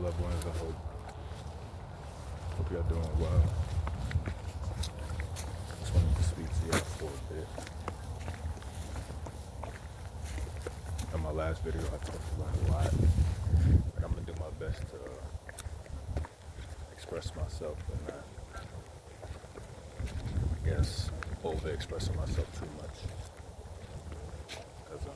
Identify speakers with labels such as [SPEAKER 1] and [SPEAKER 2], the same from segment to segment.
[SPEAKER 1] loved ones. I hope y'all doing well. Just wanted to speak to y'all for a bit. In my last video, I talked about a lot, but I'm gonna do my best to express myself and not, I guess, over-expressing myself too much. Because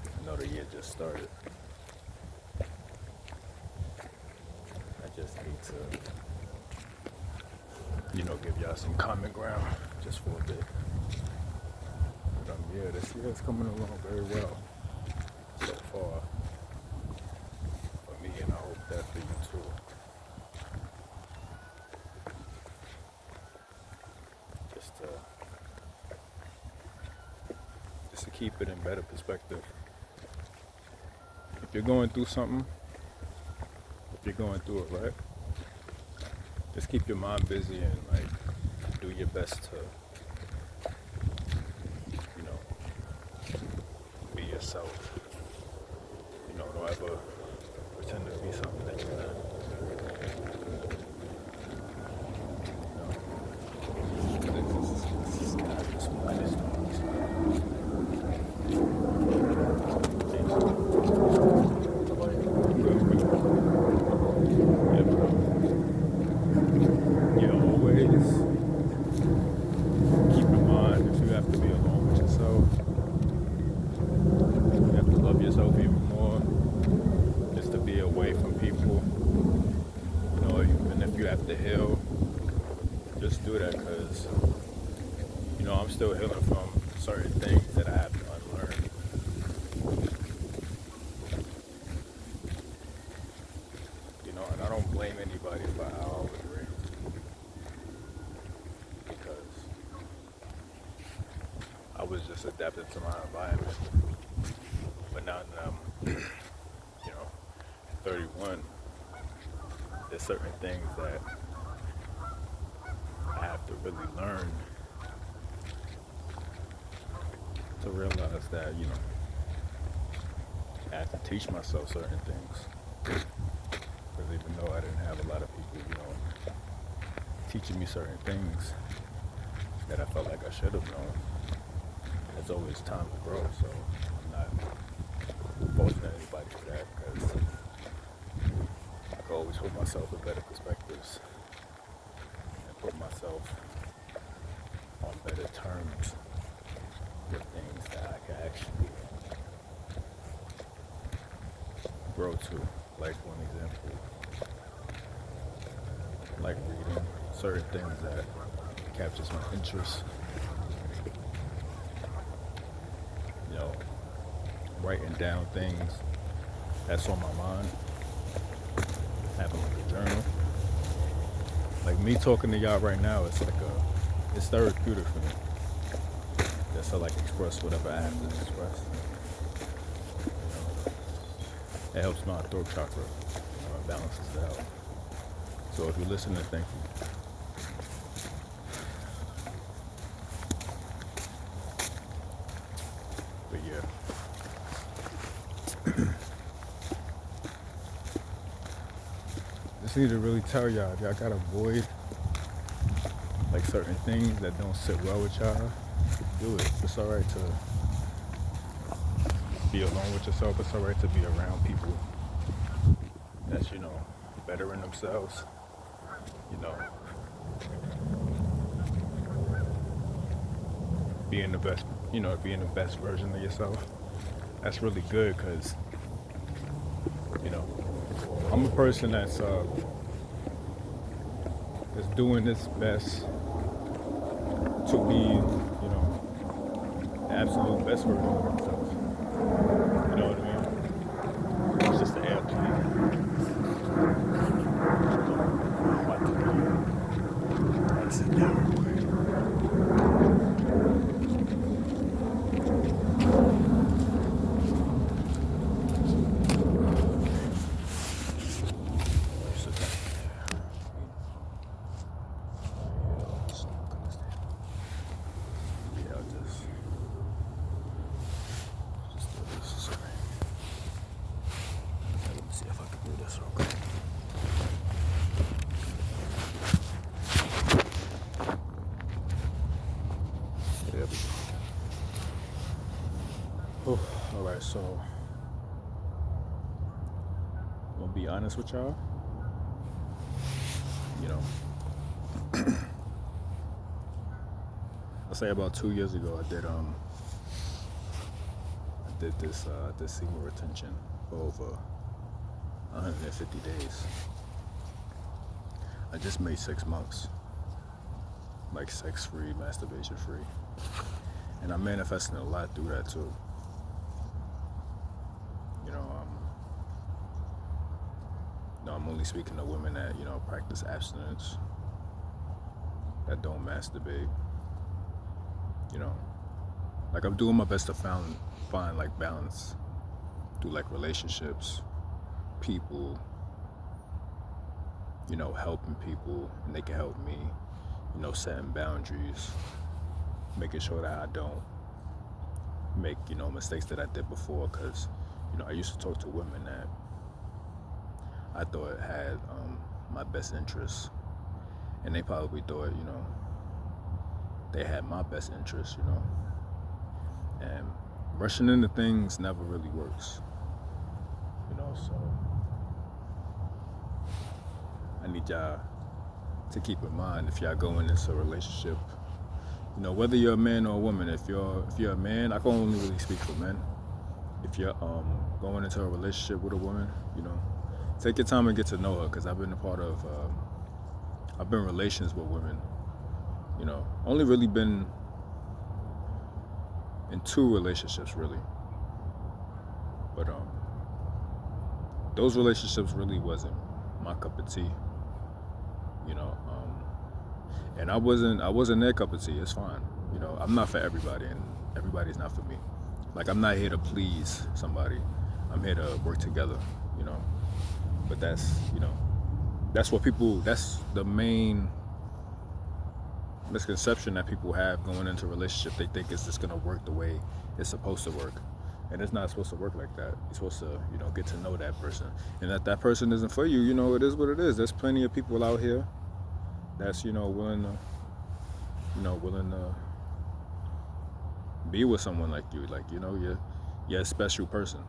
[SPEAKER 1] I know the year just started. I just need to, give y'all some common ground just for a bit. But yeah, this year is coming along very well so far for me, and I hope that for you too. Just to keep it in better perspective. If you're going through something, if you're going through it, right? Just keep your mind busy and do your best to, be yourself. Don't ever pretend to be something that you're not. I'm still healing from certain things that I have to unlearn. And I don't blame anybody for how I was raised. Because I was just adapted to my environment. But now that I'm, 31, there's certain things that I have to really learn to realize that, I have to teach myself certain things. Because even though I didn't have a lot of people, teaching me certain things that I felt like I should have known, there's always time to grow. So I'm not faulting anybody for that, because I can always put myself in better perspectives and put myself on better terms with things that I can actually grow to. Like one example, like reading certain things that captures my interest. Writing down things that's on my mind. Having a journal. Like me talking to y'all right now, it's therapeutic for me. Just to express whatever I have to express. It helps my throat chakra. It balances it out. So if you're listening, thank you. But yeah. Just need to really tell y'all, if y'all gotta avoid certain things that don't sit well with y'all, do it. It's alright to be alone with yourself. It's alright to be around people that's, bettering themselves. Being the best version of yourself. That's really good, because, I'm a person that's doing its best to be, the absolute best version of themselves. You know what I mean? It's just the airplane. I sit down real quick. Alright, so I'm gonna be honest with y'all. You know, I'll say about 2 years ago, I did this senior retention for over 150 days. I just made 6 months, like sex free, masturbation free, and I'm manifesting a lot through that too. You know, I'm only speaking to women that practice abstinence, that don't masturbate. You know, like I'm doing my best to find like balance through like relationships, people, helping people and they can help me, setting boundaries, making sure that I don't make, mistakes that I did before, because, I used to talk to women that I thought had my best interests, and they probably thought, they had my best interests, and rushing into things never really works, so I need y'all to keep in mind if y'all go into a relationship, whether you're a man or a woman. If you're a man, I can only really speak for men. If you're going into a relationship with a woman, take your time and get to know her, because I've been in relations with women, only really been in 2 relationships really, but those relationships really wasn't my cup of tea, and I wasn't their cup of tea. It's fine, I'm not for everybody, and everybody's not for me. Like, I'm not here to please somebody. I'm here to work together, but that's the main misconception that people have going into a relationship. They think it's just gonna work the way it's supposed to work, and it's not supposed to work like that. You're supposed to, get to know that person, and that person isn't for you. It is what it is. There's plenty of people out here that's willing to be with someone like you. Like, you're a special person.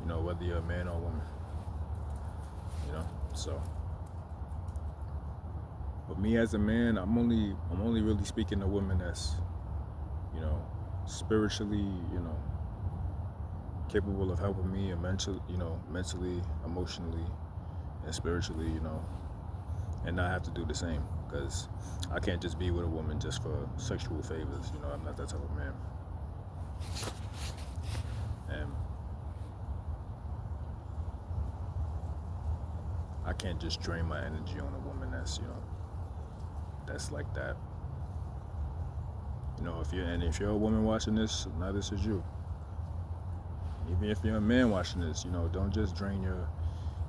[SPEAKER 1] Whether you're a man or a woman. So. But me as a man, I'm only really speaking to women that's, spiritually, capable of helping me, and mentally, emotionally, and spiritually, and not have to do the same. Because I can't just be with a woman just for sexual favors. I'm not that type of man. And I can't just drain my energy on a woman that's like that. If you're a woman watching this, now this is you. Even if you're a man watching this, don't just drain your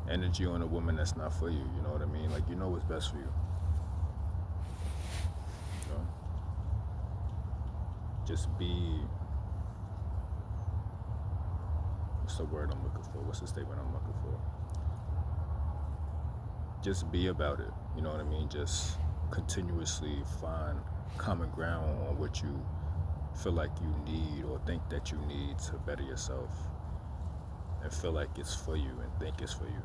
[SPEAKER 1] energy on a woman that's not for you. You know what I mean? Like, what's best for you. Just be. What's the word I'm looking for? What's the statement I'm looking for? Just be about it. You know what I mean? Just continuously find common ground on what you feel like you need or think that you need to better yourself, and feel like it's for you and think it's for you,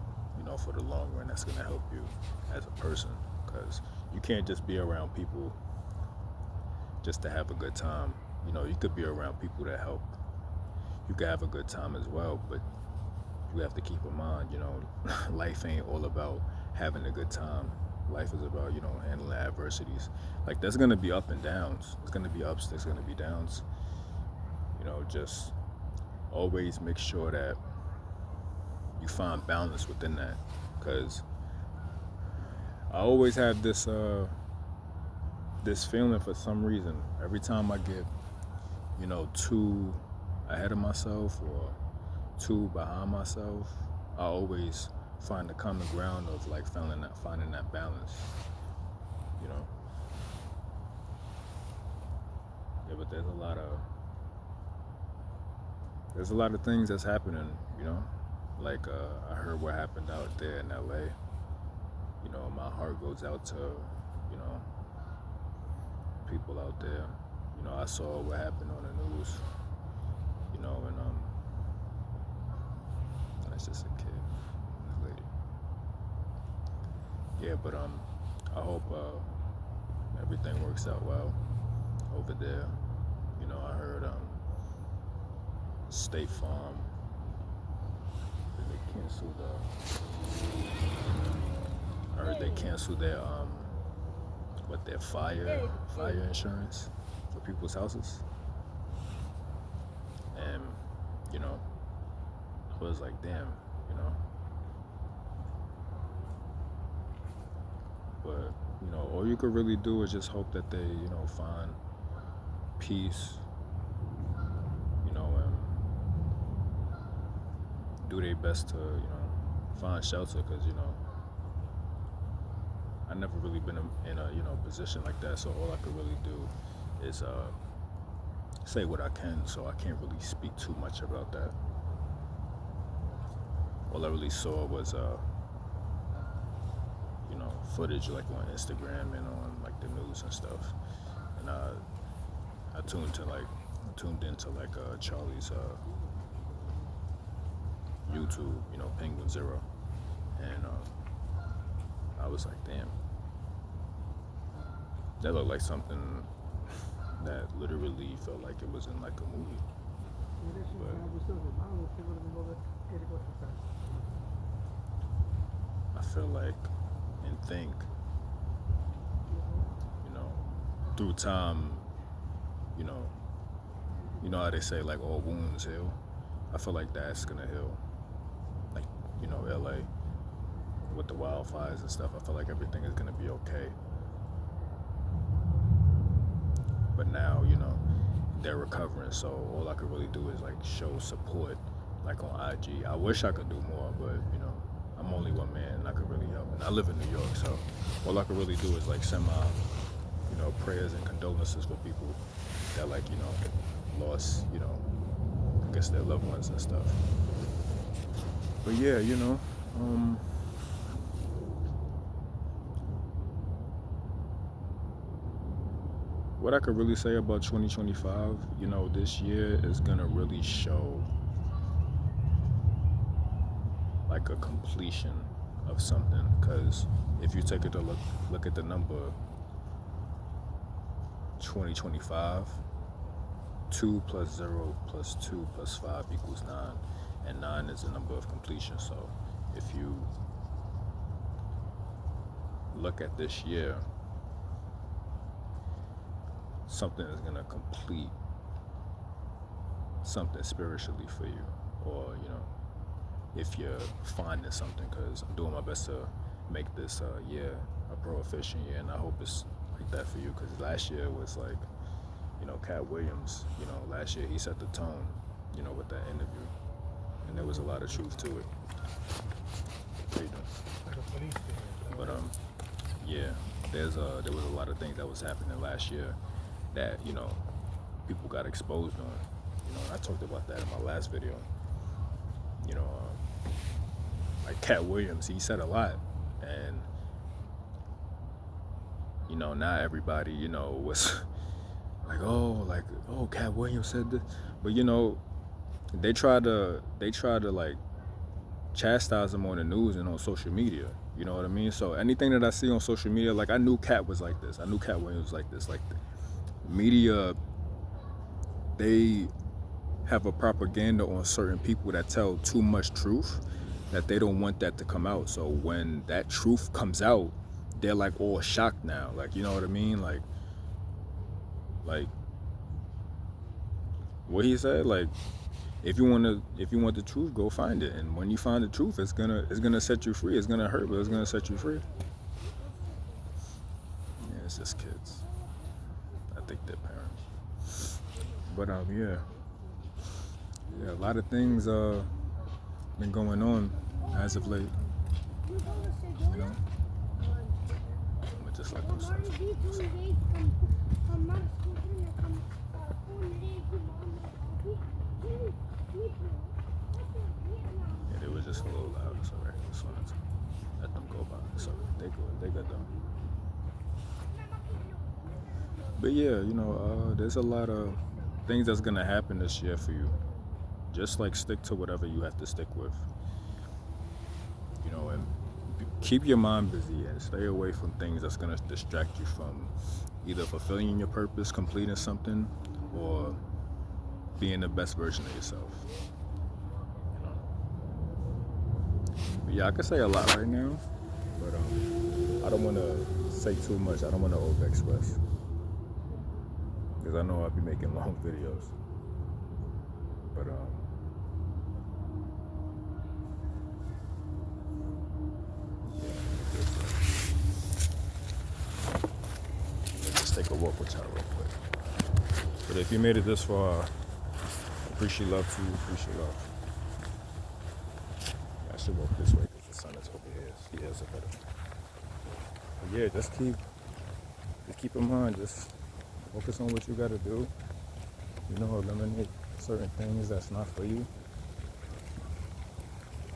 [SPEAKER 1] for the long run. That's going to help you as a person, because you can't just be around people just to have a good time. You could be around people that help. You could have a good time as well, but you have to keep in mind, life ain't all about having a good time. Life is about, handling adversities. Like, there's going to be up and downs. There's going to be ups, there's going to be downs. Just always make sure that you find balance within that. Because I always have this feeling for some reason. Every time I get, too ahead of myself or too behind myself, I always find the common ground of like finding that balance. Yeah, but there's a lot of things that's happening, like I heard what happened out there in LA. My heart goes out to, people out there. I saw what happened on the news, and it's just a kid, this lady. Yeah, but I hope everything works out well over there. You know, I heard State Farm, they canceled. I heard they canceled their their fire insurance for people's houses, and you know, I was like, damn, you know. But you know, all you could really do is just hope that they, you know, find peace, you know, and do their best to, you know, find shelter, because you know, I never really been in a, you know, position like that, so all I could really do is say what I can, so I can't really speak too much about that. All I really saw was you know, footage like on Instagram and on like the news and stuff, and I tuned into like Charlie's YouTube, you know, Penguin Zero, and I was like, damn, that looked like something that literally felt like it was in like a movie. But I feel like and think, you know, through time, you know how they say like all wounds heal. I feel like that's gonna heal. Like, you know, LA with the wildfires and stuff, I feel like everything is gonna be okay. But now, you know, they're recovering, so all I could really do is like show support, like on IG. I wish I could do more, but you know, I'm only one man and I could really help. And I live in New York, so all I could really do is like send my, you know, prayers and condolences for people that, like, you know, lost, you know, I guess their loved ones and stuff. But yeah, you know, what I could really say about 2025, you know, this year is gonna really show like a completion of something, because if you take it to look at the number 2025, 2 plus 0 plus 2 plus 5 equals 9, and 9 is the number of completion. So if you look at this year, something is going to complete something spiritually for you, or, you know, if you're finding something, because I'm doing my best to make this year a proficient year, and I hope it's like that for you, because last year was like, you know, Cat Williams, you know, last year he set the tone, you know, with that interview, and there was a lot of truth to it. How you doing? But yeah, there was a lot of things that was happening last year that, you know, people got exposed on. You know, and I talked about that in my last video. You know, like Cat Williams, he said a lot, and you know, not everybody, you know, was like, oh, Cat Williams said this, but you know, they try to like chastise him on the news and on social media. You know what I mean? So anything that I see on social media, like I knew Cat was like this. I knew Cat Williams was like this. Like the media, they have a propaganda on certain people that tell too much truth, that they don't want that to come out. So when that truth comes out, they're like all shocked now. Like, you know what I mean? Like what he said, like, if you want the truth, go find it. And when you find the truth, it's gonna set you free. It's gonna hurt, but it's gonna set you free. Yeah, it's just kids. I think they're parents. But yeah, a lot of things been going on as of late. You know, but just like those things. Yeah, it was just a little loud, so I just wanted to let them go by. So they got them. But yeah, you know, there's a lot of things that's gonna happen this year for you. Just like stick to whatever you have to stick with. And keep your mind busy and stay away from things that's gonna distract you from either fulfilling your purpose, completing something, or being the best version of yourself. But yeah, I could say a lot right now, but I don't want to say too much. I don't want to overexpress because I know I'll be making long videos. But let's just take a walk with y'all real quick. But if you made it this far, appreciate love too. Appreciate love. I should walk this way because the sun is over here. Yeah, it's a better. But yeah, just keep in mind, just focus on what you gotta do. Eliminate certain things that's not for you.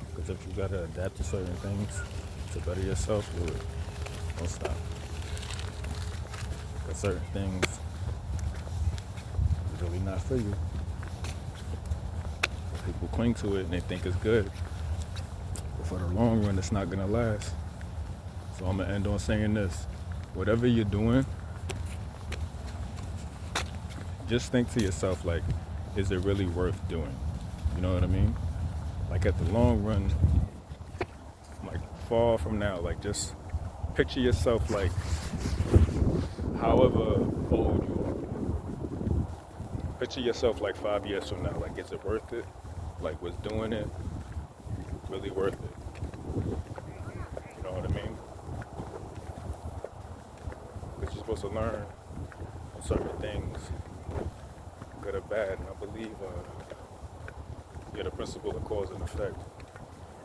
[SPEAKER 1] Because if you gotta adapt to certain things to better yourself, do it. Don't stop. Because certain things are really not for you. People cling to it and they think it's good. But for the long run, it's not gonna last. So I'm gonna end on saying this. Whatever you're doing, just think to yourself, like, is it really worth doing? You know what I mean? Like at the long run, like far from now, like just picture yourself like however old you are. Picture yourself like 5 years from now. Like, is it worth it? Like, was doing it really worth it? You know what I mean? Because you're supposed to learn on certain things, good or bad. And I believe the principle of cause and effect.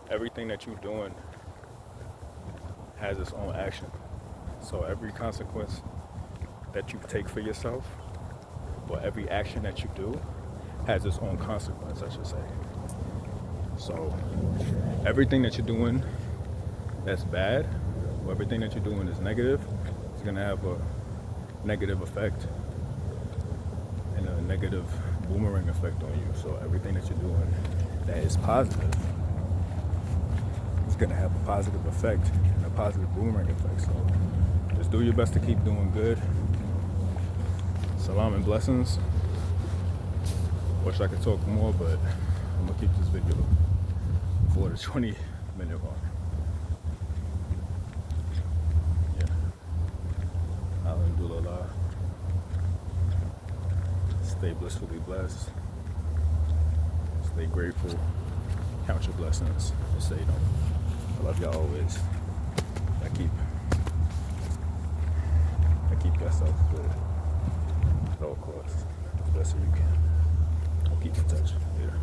[SPEAKER 1] Everything that you're doing has its own action. So every consequence that you take for yourself, or every action that you do, has its own consequence, I should say. So everything that you're doing that's bad, or everything that you're doing is negative, is going to have a negative effect and a negative boomerang effect on you. So everything that you're doing that is positive is going to have a positive effect and a positive boomerang effect. So just do your best to keep doing good. Salam and blessings. Wish I could talk more, but I'm going to keep this video before the 20-minute mark. Yeah. Alhamdulillah. Stay blissfully blessed. Stay grateful. Count your blessings. And say no. I love y'all always. I keep yourself good at all costs. As best as you can. I'll keep in touch. Later.